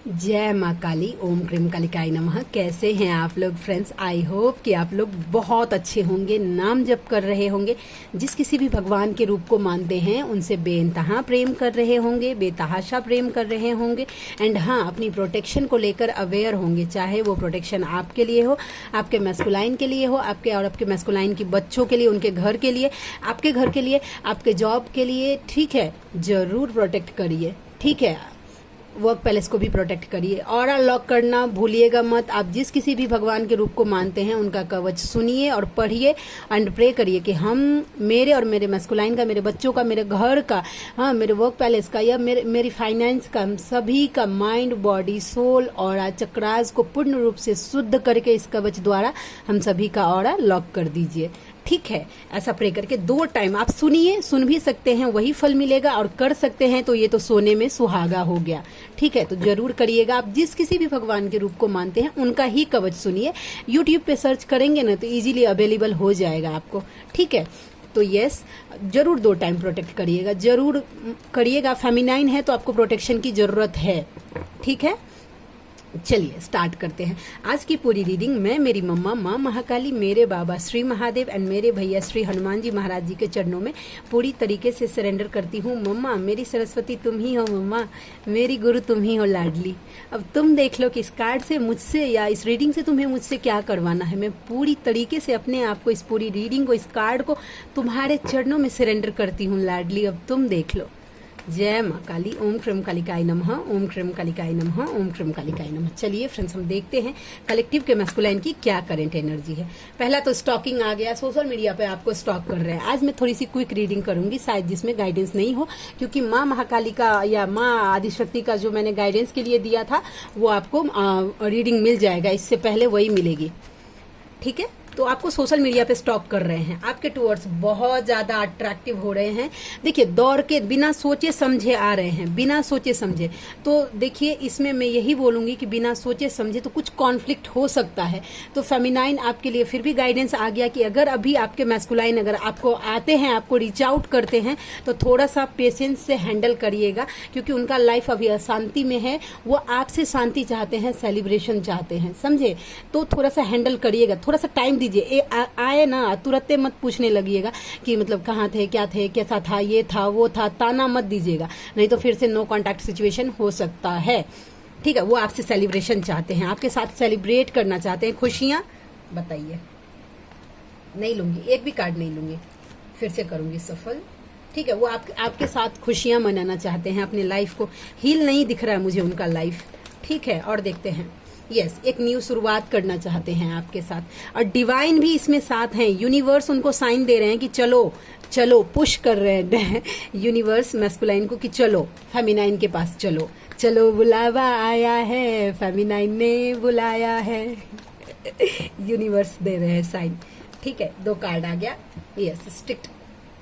जय माँ काली। ओम क्रीम कालिकाय नमः। कैसे हैं आप लोग फ्रेंड्स? आई होप कि आप लोग बहुत अच्छे होंगे, नाम जप कर रहे होंगे, जिस किसी भी भगवान के रूप को मानते हैं उनसे बेइंतहा प्रेम कर रहे होंगे, बेतहाशा प्रेम कर रहे होंगे एंड हाँ, अपनी प्रोटेक्शन को लेकर अवेयर होंगे। चाहे वो प्रोटेक्शन आपके लिए हो, आपके मैस्कुलाइन के लिए हो, आपके और आपके मैस्कुलाइन की बच्चों के लिए, उनके घर के लिए, आपके घर के लिए, आपके जॉब के लिए। ठीक है, जरूर प्रोटेक्ट करिए। ठीक है, वर्क पैलेस को भी प्रोटेक्ट करिए। ऑरा लॉक करना भूलिएगा मत। आप जिस किसी भी भगवान के रूप को मानते हैं उनका कवच सुनिए और पढ़िए एंड प्रे करिए कि हम, मेरे और मेरे मैस्कुलाइन का, मेरे बच्चों का, मेरे घर का, हाँ, मेरे वर्क पैलेस का या मेरी फाइनेंस का, सभी का mind, body, soul, aura, chakras को पूर्ण रूप से शुद्ध करके इस कवच द्वारा हम सभी का ऑरा लॉक कर दीजिए। ठीक है, ऐसा प्रे करके 2 टाइम आप सुनिए। सुन भी सकते हैं, वही फल मिलेगा, और कर सकते हैं तो ये तो सोने में सुहागा हो गया। ठीक है, तो जरूर करिएगा। आप जिस किसी भी भगवान के रूप को मानते हैं उनका ही कवच सुनिए। यूट्यूब पे सर्च करेंगे ना तो इजीली अवेलेबल हो जाएगा आपको। ठीक है, तो यस, जरूर 2 टाइम प्रोटेक्ट करिएगा, जरूर करिएगा। फेमिनाइन है तो आपको प्रोटेक्शन की जरूरत है। ठीक है, चलिए स्टार्ट करते हैं आज की पूरी रीडिंग। मैं, मेरी मम्मा माँ महाकाली, मेरे बाबा श्री महादेव एंड मेरे भैया श्री हनुमान जी महाराज जी के चरणों में पूरी तरीके से सरेंडर करती हूँ। मम्मा मेरी सरस्वती तुम ही हो, मम्मा मेरी गुरु तुम ही हो लाडली। अब तुम देख लो कि इस कार्ड से मुझसे या इस रीडिंग से तुम्हें मुझसे क्या करवाना है। मैं पूरी तरीके से अपने आप को, इस पूरी रीडिंग को, इस कार्ड को तुम्हारे चरणों में सरेंडर करती हूँ लाडली। अब तुम देख लो। जय माँ काली। ओम क्रीम कालिकाय नमः। ओम क्रीम कालिकाय नमः। ओम क्रीम कालिकाय नमः। चलिए फ्रेंड्स, हम देखते हैं कलेक्टिव के मैस्कुलाइन की क्या करंट एनर्जी है। पहला तो स्टॉकिंग आ गया, सोशल मीडिया पे आपको स्टॉक कर रहे हैं। आज मैं थोड़ी सी क्विक रीडिंग करूंगी, शायद जिसमें गाइडेंस नहीं हो, क्योंकि माँ महाकाली का या माँ आदिशक्ति का जो मैंने गाइडेंस के लिए दिया था वो आपको रीडिंग मिल जाएगा, इससे पहले वही मिलेगी। ठीक है, तो आपको सोशल मीडिया पे स्टॉक कर रहे हैं, आपके टूवर्ड्स बहुत ज्यादा अट्रैक्टिव हो रहे हैं। देखिए, दौड़ के बिना सोचे समझे आ रहे हैं, बिना सोचे समझे। तो देखिए, इसमें मैं यही बोलूंगी कि बिना सोचे समझे तो कुछ कॉन्फ्लिक्ट हो सकता है। तो फेमिनाइन आपके लिए फिर भी गाइडेंस आ गया कि अगर अभी आपके मैस्कुलाइन अगर आपको आते हैं, आपको रीच आउट करते हैं, तो थोड़ा सा पेशेंस से हैंडल करिएगा, क्योंकि उनका लाइफ अभी अशांति में है। वो आपसे शांति चाहते हैं, सेलिब्रेशन चाहते हैं, समझे? तो थोड़ा सा हैंडल करिएगा, थोड़ा सा टाइम दीजिए। आए ना तुरंत मत पूछने लगिएगा कि मतलब कहाँ थे, क्या थे, कैसा था, ये था, वो था। ताना मत दीजिएगा, नहीं तो फिर से नो कांटेक्ट सिचुएशन हो सकता है। ठीक है, वो आपसे सेलिब्रेशन चाहते हैं, आपके साथ सेलिब्रेट करना चाहते हैं, खुशियां। बताइए, नहीं लूंगी, एक भी कार्ड नहीं लूंगी, फिर से करूंगी सफल। ठीक है, वो आपके साथ खुशियां मनाना चाहते हैं, अपने लाइफ को हील नहीं दिख रहा है मुझे उनका लाइफ। ठीक है, और देखते हैं। यस, एक न्यू शुरुआत करना चाहते हैं आपके साथ, और डिवाइन भी इसमें साथ हैं। यूनिवर्स उनको साइन दे रहे हैं कि चलो चलो, पुश कर रहे हैं यूनिवर्स मैस्कुलाइन को कि चलो फेमिनाइन के पास चलो, चलो बुलावा आया है, फेमिनाइन ने बुलाया है यूनिवर्स दे रहे हैं साइन। ठीक है, 2 कार्ड आ गया। Yes, strict.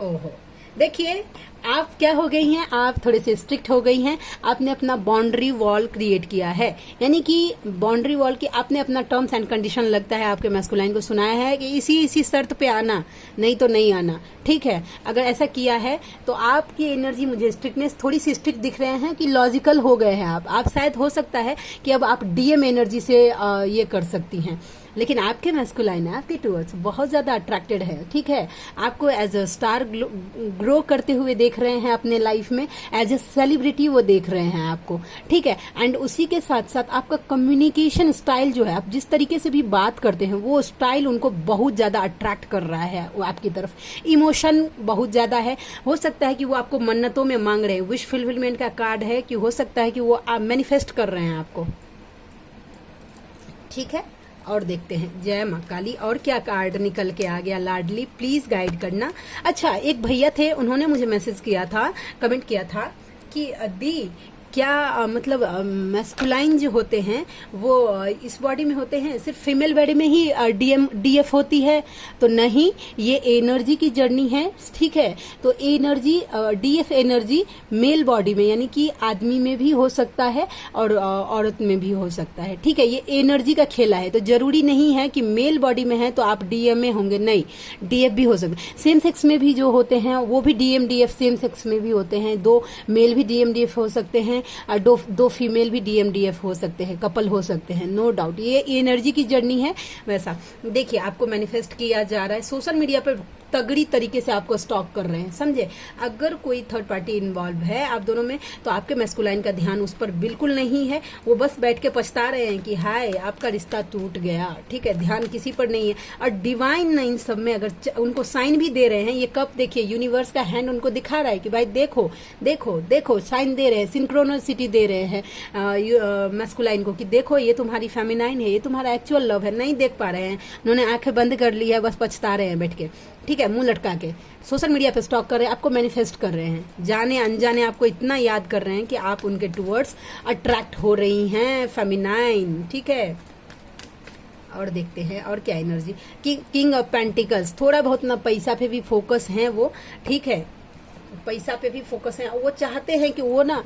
ओहो, देखिए आप क्या हो गई हैं, आप थोड़े से स्ट्रिक्ट हो गई हैं। आपने अपना बाउंड्री वॉल क्रिएट किया है, यानी कि बाउंड्री वॉल की आपने अपना टर्म्स एंड कंडीशन, लगता है आपके मैस्कुलाइन को सुनाया है कि इसी शर्त पे आना, नहीं तो नहीं आना। ठीक है, अगर ऐसा किया है तो आपकी एनर्जी, मुझे स्ट्रिक्टनेस थोड़ी सी स्ट्रिक्ट दिख रहे हैं कि लॉजिकल हो गए हैं आप शायद हो सकता है कि अब आप डीएम एनर्जी से ये कर सकती हैं, लेकिन आपके मैस्कुलाइन आपके टूवर्ड्स बहुत ज्यादा अट्रैक्टेड है। ठीक है, आपको एज अ स्टार ग्रो करते हुए देख रहे हैं अपने लाइफ में, एज ए सेलिब्रिटी वो देख रहे हैं आपको। ठीक है, एंड उसी के साथ साथ आपका कम्युनिकेशन स्टाइल जो है, आप जिस तरीके से भी बात करते हैं, वो स्टाइल उनको बहुत ज्यादा अट्रैक्ट कर रहा है वो आपकी तरफ। इमोशन बहुत ज्यादा है, हो सकता है कि वो आपको मन्नतों में मांग रहे हैं। विश फुलफिलमेंट का कार्ड है कि हो सकता है कि वो मैनिफेस्ट कर रहे हैं आपको। ठीक है, और देखते हैं। जय माँ काली। और क्या कार्ड निकल के आ गया लाडली, प्लीज गाइड करना। अच्छा, एक भैया थे, उन्होंने मुझे मैसेज किया था, कमेंट किया था कि दी क्या मतलब मैस्कुलाइन जो होते हैं वो इस बॉडी में होते हैं, सिर्फ फीमेल बॉडी में ही डीएफ होती है? तो नहीं, ये एनर्जी की जर्नी है। ठीक है, तो energy, DF energy male body में, यानी कि आदमी में भी हो सकता है और औरत में भी हो सकता है। ठीक है, ये एनर्जी का खेला है, तो जरूरी नहीं है कि मेल बॉडी में है तो आप डीएम में होंगे, नहीं, डीएफ भी हो सकता है। सेम सेक्स में भी जो होते हैं वो भी डीएम डीएफ सेम सेक्स में भी होते हैं, 2 मेल भी डीएम डीएफ हो सकते हैं और दो फीमेल भी DMDF हो सकते हैं, कपल हो सकते हैं, नो डाउट। ये एनर्जी की जर्नी है। वैसा देखिए, आपको मैनिफेस्ट किया जा रहा है, सोशल मीडिया पर तगड़ी तरीके से आपको स्टॉक कर रहे हैं, समझे। अगर कोई थर्ड पार्टी इन्वॉल्व है आप दोनों में, तो आपके मैस्कुलाइन का ध्यान उस पर बिल्कुल नहीं है। वो बस बैठ के पछता रहे हैं कि हाय आपका रिश्ता टूट गया, ठीक है। ध्यान किसी पर नहीं है। और डिवाइन इन सब में अगर उनको साइन भी दे रहे हैं, ये कप देखिए, यूनिवर्स का हैंड उनको दिखा रहा है कि भाई देखो देखो देखो, साइन दे रहे हैं, सिंक्रोनिसिटी दे रहे हैं मैस्कुलाइन को कि देखो ये तुम्हारी फेमिनाइन है, ये तुम्हारा एक्चुअल लव है। नहीं देख पा रहे हैं, उन्होंने आंखें बंद कर ली है, बस पछता रहे हैं बैठ के, ठीक है, मुंह लटका के। सोशल मीडिया पे स्टॉक कर रहे हैं, आपको मैनिफेस्ट कर रहे हैं, जाने अनजाने आपको इतना याद कर रहे हैं कि आप उनके टुवर्ड्स अट्रैक्ट हो रही हैं, फेमिनाइन, ठीक है। और देखते हैं और क्या एनर्जी कि किंग ऑफ पेंटिकल्स, थोड़ा बहुत ना पैसा पे भी फोकस है वो, ठीक है, पैसा पे भी फोकस है। वो चाहते हैं कि वो ना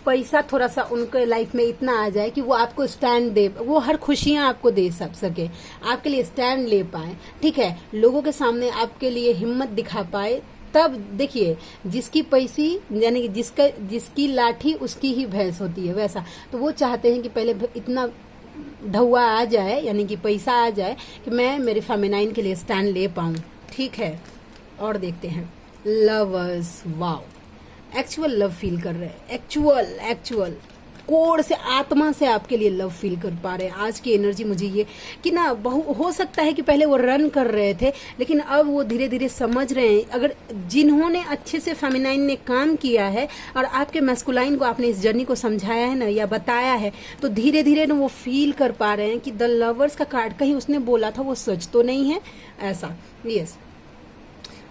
पैसा थोड़ा सा उनके लाइफ में इतना आ जाए कि वो आपको स्टैंड दे, वो हर खुशियां आपको दे सके, आपके लिए स्टैंड ले पाए, ठीक है, लोगों के सामने आपके लिए हिम्मत दिखा पाए। तब देखिए, जिसकी पैसी यानी कि जिसकी लाठी उसकी ही भैंस होती है, वैसा। तो वो चाहते हैं कि पहले इतना ढौआ आ जाए, यानी कि पैसा आ जाए कि मैं मेरे फेमिनाइन के लिए स्टैंड ले पाऊं, ठीक है। और देखते हैं lovers, wow, actual love feel कर रहे हैं, एक्चुअल कोर से, आत्मा से आपके लिए लव फील कर पा रहे हैं। आज की एनर्जी मुझे ये कि ना हो सकता है कि पहले वो रन कर रहे थे, लेकिन अब वो धीरे धीरे समझ रहे हैं। अगर जिन्होंने अच्छे से फेमिनाइन ने काम किया है और आपके मैस्कुलाइन को आपने इस जर्नी को समझाया है ना, या बताया है, तो धीरे धीरे ना वो फील कर पा रहे हैं कि द लवर्स का कार्ड कहीं उसने बोला था वो सच तो नहीं है, ऐसा। यस।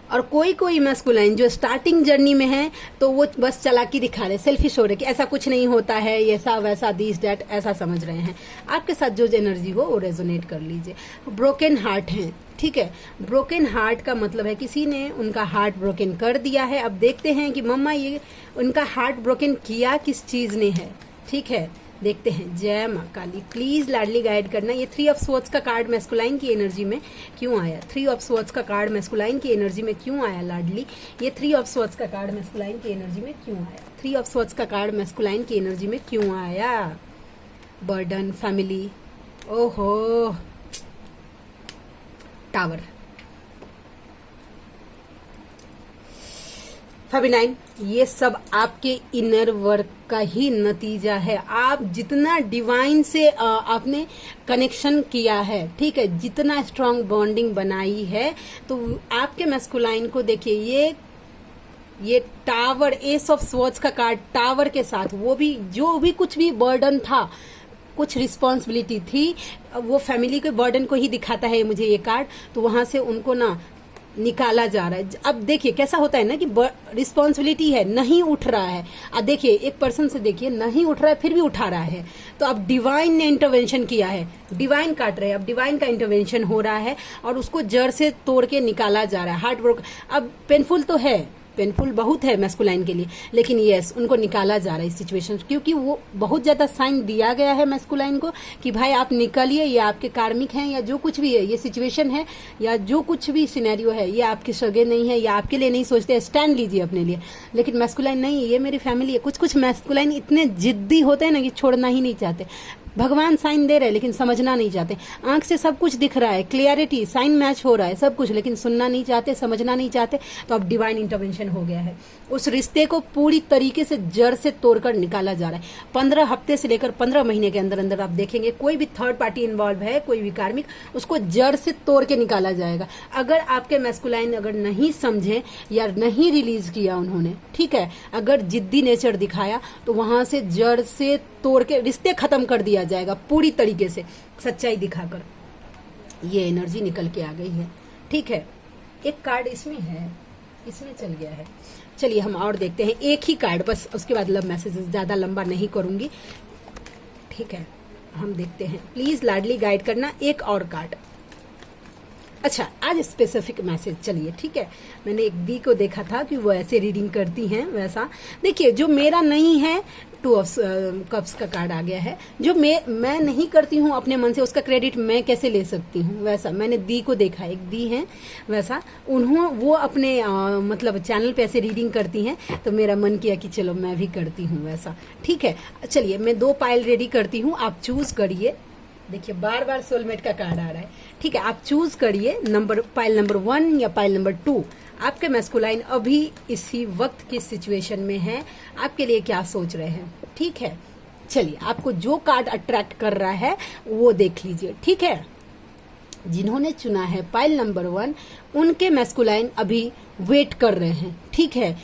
और कोई मैस्कुलाइन जो स्टार्टिंग जर्नी में है, तो वो बस चालाकी दिखा रहे, सेल्फिश हो रहे कि ऐसा कुछ नहीं होता है, ऐसा वैसा, दिस डैट, ऐसा समझ रहे हैं। आपके साथ जो एनर्जी हो वो रेजोनेट कर लीजिए। ब्रोकन हार्ट है, ठीक है। ब्रोकन हार्ट का मतलब है किसी ने उनका हार्ट ब्रोकन कर दिया है। अब देखते हैं कि मम्मा ये उनका हार्ट ब्रोकन किया किस चीज ने है, ठीक है। देखते हैं। जय माँ काली, प्लीज लाडली गाइड करना। ये 3 ऑफ स्वॉर्ड्स का कार्ड मैस्कुलाइन की एनर्जी में क्यों आया? 3 ऑफ स्वॉर्ड्स का कार्ड मैस्कुलाइन की एनर्जी में क्यों आया लाडली? ये 3 ऑफ स्वॉर्ड्स का कार्ड मैस्कुलाइन की एनर्जी में क्यों आया? 3 ऑफ स्वॉर्ड्स का कार्ड मैस्कुलाइन की एनर्जी में क्यों आया? बर्डन, फैमिली, ओहो, टावर, फेमिनाइन, ये सब आपके इनर वर्क का ही नतीजा है। आप जितना डिवाइन से आपने कनेक्शन किया है, ठीक है, जितना स्ट्रांग बॉन्डिंग बनाई है, तो आपके मैस्कुलाइन को देखिए, ये टावर, एस ऑफ स्वॉर्ड्स का कार्ड टावर के साथ, वो भी जो भी कुछ भी बर्डन था, कुछ रिस्पॉन्सिबिलिटी थी, वो फैमिली के बर्डन को ही दिखाता है मुझे ये कार्ड। तो वहां से उनको ना निकाला जा रहा है। अब देखिए कैसा होता है ना कि रिस्पॉन्सिबिलिटी है, नहीं उठ रहा है। अब देखिए एक पर्सन से देखिए नहीं उठ रहा है, फिर भी उठा रहा है। तो अब डिवाइन ने इंटरवेंशन किया है, डिवाइन काट रहे हैं, अब डिवाइन का इंटरवेंशन हो रहा है और उसको जड़ से तोड़ के निकाला जा रहा है। हार्ट ब्रोक, अब पेनफुल तो है, पेनफुल बहुत है मैस्कुलाइन के लिए, लेकिन यस, उनको निकाला जा रहा है इस सिचुएशन, क्योंकि वो बहुत ज्यादा साइन दिया गया है मैस्कुलाइन को कि भाई आप निकलिए, ये आपके कार्मिक हैं या जो कुछ भी है, ये सिचुएशन है या जो कुछ भी सिनेरियो है, ये आपके सगे नहीं है या आपके लिए नहीं सोचते, स्टैंड लीजिए अपने लिए। लेकिन मैस्कुलाइन नहीं, ये मेरी फैमिली है। कुछ मैस्कुलाइन इतने जिद्दी होते हैं ना कि छोड़ना ही नहीं चाहते। भगवान साइन दे रहे हैं लेकिन समझना नहीं चाहते। आंख से सब कुछ दिख रहा है, क्लियरिटी, साइन मैच हो रहा है, सब कुछ, लेकिन सुनना नहीं चाहते, समझना नहीं चाहते। तो अब डिवाइन इंटरवेंशन हो गया है, उस रिश्ते को पूरी तरीके से जड़ से तोड़कर निकाला जा रहा है। 15 हफ्ते से लेकर 15 महीने के अंदर अंदर आप देखेंगे कोई भी थर्ड पार्टी इन्वॉल्व है, कोई भी कार्मिक, उसको जड़ से तोड़ के निकाला जाएगा। अगर आपके मैस्कुलाइन अगर नहीं समझे या नहीं रिलीज किया उन्होंने, ठीक है, अगर जिद्दी नेचर दिखाया, तो वहां से जड़ से तोड़ के रिश्ते खत्म कर दिया जाएगा पूरी तरीके से, सच्चाई दिखाकर। ये एनर्जी निकल के आ गई है, ठीक है। एक कार्ड इसमें है, इसमें चल गया है। चलिए हम और देखते हैं, एक ही कार्ड बस, उसके बाद लव मैसेजेस, ज्यादा लंबा नहीं करूंगी, ठीक है। हम देखते हैं, प्लीज लाडली गाइड करना। एक और कार्ड, अच्छा, आज स्पेसिफिक मैसेज, चलिए ठीक है। मैंने एक दी को देखा था कि वो ऐसे रीडिंग करती हैं, वैसा देखिए जो मेरा नहीं है। 2 ऑफ कप्स का कार्ड आ गया है। जो मैं नहीं करती हूँ अपने मन से, उसका क्रेडिट मैं कैसे ले सकती हूँ, वैसा मैंने दी को देखा, एक दी है वैसा। वो अपने मतलब चैनल पे ऐसे रीडिंग करती हैं, तो मेरा मन किया कि चलो मैं भी करती हूँ वैसा, ठीक है। चलिए मैं 2 पाइल रेडी करती हूँ, आप चूज करिए। देखिए बार बार सोलमेट का कार्ड आ रहा है, ठीक है। आप चूज करिए पाइल नंबर 1 या पाइल नंबर 2। आपके मैस्कुलाइन अभी इसी वक्त की सिचुएशन में है, आपके लिए क्या सोच रहे हैं, ठीक है। चलिए आपको जो कार्ड अट्रैक्ट कर रहा है वो देख लीजिए, ठीक है। जिन्होंने चुना है पाइल नंबर 1, उनके मैस्कुलाइन अभी वेट कर रहे हैं, ठीक है।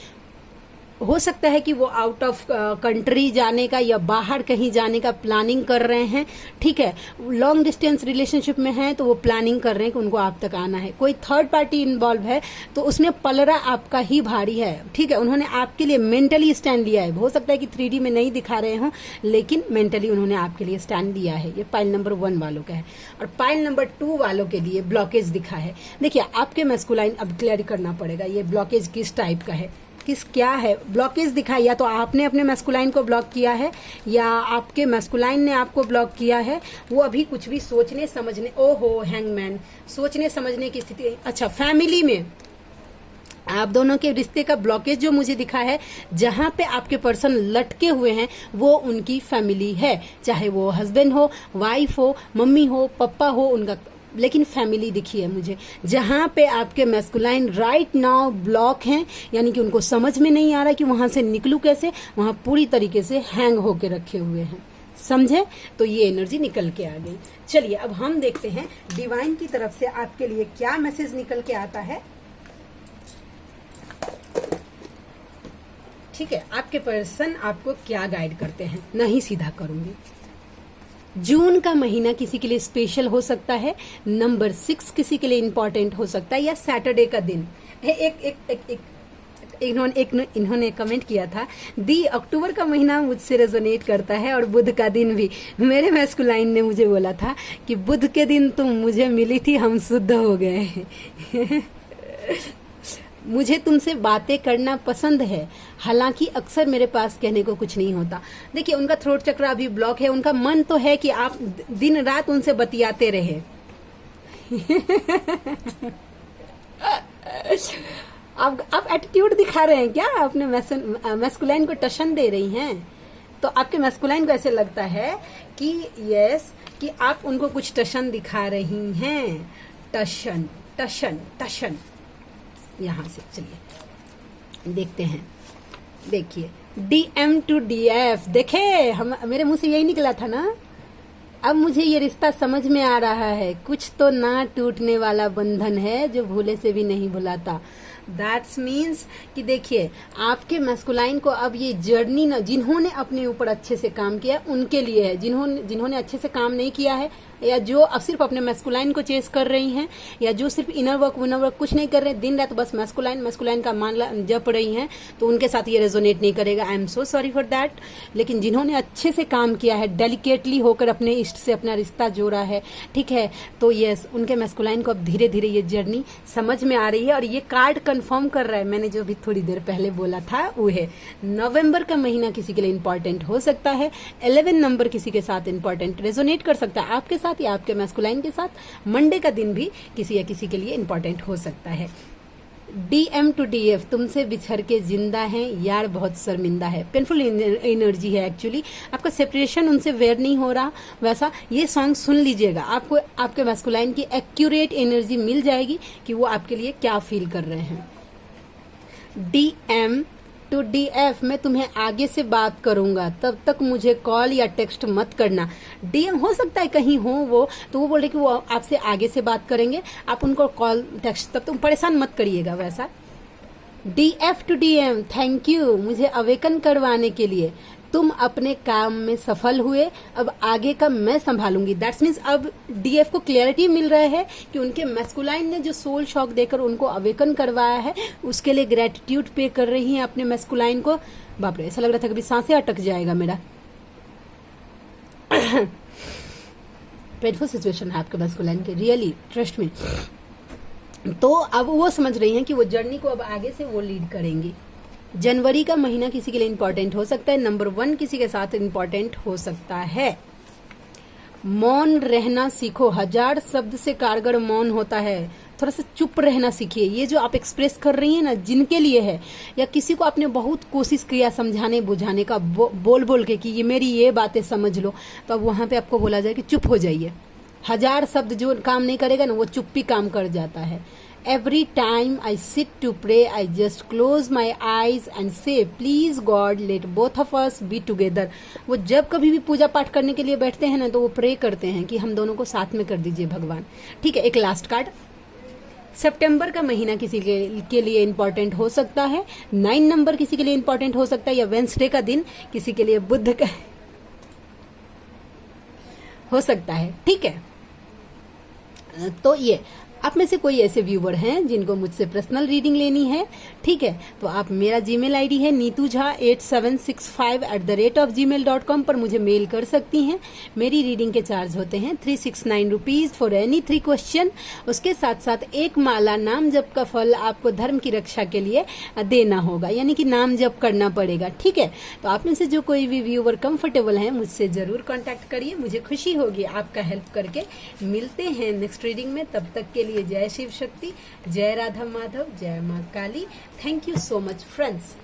हो सकता है कि वो आउट ऑफ कंट्री जाने का या बाहर कहीं जाने का प्लानिंग कर रहे हैं, ठीक है। लॉन्ग डिस्टेंस रिलेशनशिप में हैं तो वो प्लानिंग कर रहे हैं कि उनको आप तक आना है। कोई थर्ड पार्टी इन्वॉल्व है तो उसमें पलड़ा आपका ही भारी है, ठीक है। उन्होंने आपके लिए मेंटली स्टैंड लिया है। हो सकता है कि 3D में नहीं दिखा रहे हों, लेकिन मेंटली उन्होंने आपके लिए स्टैंड लिया है। ये पाइल नंबर 1 वालों का है। और पाइल नंबर 2 वालों के लिए ब्लॉकेज दिखा है। देखिए आपके मैस्कुलाइन अब क्लियर करना पड़ेगा ये ब्लॉकेज किस टाइप का है, क्या है। ब्लॉकेज दिखा, या तो आपने अपने मैस्कुलाइन को ब्लॉक किया है या आपके मैस्कुलाइन ने आपको ब्लॉक किया है। वो अभी कुछ भी सोचने समझने, ओहो हैंगमैन, सोचने समझने की स्थिति। अच्छा, फैमिली में आप दोनों के रिश्ते का ब्लॉकेज जो मुझे दिखा है, जहां पे आपके पर्सन लटके हुए हैं वो उनकी फैमिली है। चाहे वो हस्बैंड हो, वाइफ हो, मम्मी हो, पापा हो, उनका, लेकिन फैमिली दिखी है मुझे। जहां पे आपके मैस्कुलाइन राइट नाउ ब्लॉक हैं, यानी कि उनको समझ में नहीं आ रहा कि वहां से निकलूं कैसे, वहां पूरी तरीके से हैंग होके रखे हुए हैं, समझे। तो ये एनर्जी निकल के आ गई। चलिए अब हम देखते हैं डिवाइन की तरफ से आपके लिए क्या मैसेज निकल के आता है, ठीक है। आपके पर्सन आपको क्या गाइड करते हैं, नहीं सीधा करूंगी। जून का महीना किसी के लिए स्पेशल हो सकता है, नंबर 6 किसी के लिए इंपॉर्टेंट हो सकता है, या सैटरडे का दिन। इन्होंने कमेंट किया था, दी अक्टूबर का महीना मुझसे रेजोनेट करता है और बुध का दिन भी। मेरे मैस्कुलाइन ने मुझे बोला था कि बुध के दिन तुम मुझे मिली थी, हम शुद्ध हो गए। मुझे तुमसे बातें करना पसंद है, हालांकि अक्सर मेरे पास कहने को कुछ नहीं होता। देखिए उनका थ्रोट चक्र अभी ब्लॉक है। उनका मन तो है कि आप दिन रात उनसे बतियाते रहे। आप एटीट्यूड दिखा रहे हैं क्या, अपने मैस्कुलाइन को टशन दे रही हैं। तो आपके मैस्कुलाइन को ऐसे लगता है कि यस, कि आप उनको कुछ टशन दिखा रही हैं। टशन टशन टशन, यहां से चलिए देखते हैं। देखिए DM to DF, देखे मेरे मुंह से यही निकला था ना। अब मुझे ये रिश्ता समझ में आ रहा है, कुछ तो ना टूटने वाला बंधन है जो भूले से भी नहीं भुलाता। दैट्स मीन्स कि देखिए आपके मैस्कुलाइन को अब ये जर्नी ना, जिन्होंने अपने ऊपर अच्छे से काम किया उनके लिए है। जिन्होंने अच्छे से काम नहीं किया है, या जो अब सिर्फ अपने मैस्कुलाइन को चेस कर रही हैं, या जो सिर्फ इनर वर्क विनर वर्क कुछ नहीं कर रहे, दिन रात बस मैस्कुलाइन का मान जप रही हैं, तो उनके साथ ये रेजोनेट नहीं करेगा। I am so sorry for that. लेकिन जिन्होंने अच्छे से काम किया है, डेलिकेटली होकर अपने इष्ट से अपना रिश्ता जोड़ा है, ठीक है, तो यस, उनके मैस्कुलाइन को अब धीरे धीरे ये जर्नी समझ में आ रही है। और ये कार्ड कंफर्म कर रहा है मैंने जो भी थोड़ी देर पहले बोला था, वो है नवंबर का महीना किसी के लिए इंपॉर्टेंट हो सकता है। 11 नंबर किसी के साथ इंपॉर्टेंट रेजोनेट कर सकता है, आपके साथ या आपके मैस्कुलाइन के साथ। मंडे का दिन भी किसी या किसी के लिए इंपॉर्टेंट हो सकता है। DM to DF, तुमसे बिछड़ के जिंदा है यार, बहुत शर्मिंदा है। पेनफुल एनर्जी है एक्चुअली, आपका सेपरेशन उनसे वेयर नहीं हो रहा। वैसा ये सॉन्ग सुन लीजिएगा, आपको आपके मैस्कुलाइन की एक्यूरेट एनर्जी मिल जाएगी कि वो आपके लिए क्या फील कर रहे हैं। DM to DF, मैं तुम्हें आगे से बात करूंगा, तब तक मुझे कॉल या टेक्स्ट मत करना। DM हो सकता है कहीं हो वो, तो वो बोले कि वो आपसे आगे से बात करेंगे, आप उनको कॉल टेक्स्ट, तब तुम परेशान मत करिएगा वैसा। DF to DM, thank you मुझे अवेकन करवाने के लिए। तुम अपने काम में सफल हुए, अब आगे का मैं संभालूंगी। दैट्स मीन्स अब DF को क्लियरिटी मिल रहा है कि उनके मैस्कुलाइन ने जो सोल शॉक देकर उनको अवेकन करवाया है, उसके लिए ग्रेटिट्यूड पे कर रही हैं अपने मैस्कुलाइन को। बाप रे, ऐसा लग रहा था कभी सांसें अटक जाएगा मेरा। पेनफुल सिचुएशन है आपके मैस्कुलाइन के, रियली ट्रस्ट में। तो अब वो समझ रही हैं कि वो जर्नी को अब आगे से वो लीड करेंगी। जनवरी का महीना किसी के लिए इंपॉर्टेंट हो सकता है। नंबर 1 किसी के साथ इंपॉर्टेंट हो सकता है। मौन रहना सीखो। 1000 शब्द से कारगर मौन होता है। थोड़ा सा चुप रहना सीखिए। ये जो आप एक्सप्रेस कर रही हैं ना, जिनके लिए है, या किसी को आपने बहुत कोशिश किया समझाने बुझाने का, बोल बोल के कि ये मेरी ये बातें समझ लो, तो अब वहां पे आपको बोला जाए कि चुप हो जाइए। 1000 शब्द जो काम नहीं करेगा ना, वो चुप्पी काम कर जाता है। Every time I sit to pray, I just close my eyes and say, please God, let both of us be together. वो जब कभी भी पूजा पाठ करने के लिए बैठते हैं ना, तो वो प्रे करते हैं कि हम दोनों को साथ में कर दीजिए भगवान। ठीक है, एक लास्ट कार्ड। सितंबर का महीना किसी के लिए इंपॉर्टेंट हो सकता है। 9 नंबर किसी के लिए इंपॉर्टेंट हो सकता है, या वेंसडे का दिन किसी के लिए बुध का हो सकता है। ठीक है, तो ये आप में से कोई ऐसे व्यूवर हैं जिनको मुझसे पर्सनल रीडिंग लेनी है, ठीक है, तो आप, मेरा जीमेल आईडी है neetujha8765@gmail.com पर मुझे मेल कर सकती हैं। मेरी रीडिंग के चार्ज होते हैं 369 रुपीज फॉर एनी 3 क्वेश्चन। उसके साथ साथ एक माला नाम जप का फल आपको धर्म की रक्षा के लिए देना होगा, यानी कि नाम जप करना पड़ेगा। ठीक है, तो आप में से जो कोई भी व्यूवर कंफर्टेबल है, मुझसे जरूर कॉन्टैक्ट करिए। मुझे खुशी होगी आपका हेल्प करके। मिलते हैं नेक्स्ट रीडिंग में, तब तक के लिए जय शिव शक्ति, जय राधा माधव, जय माँ Kali. Thank you so much friends.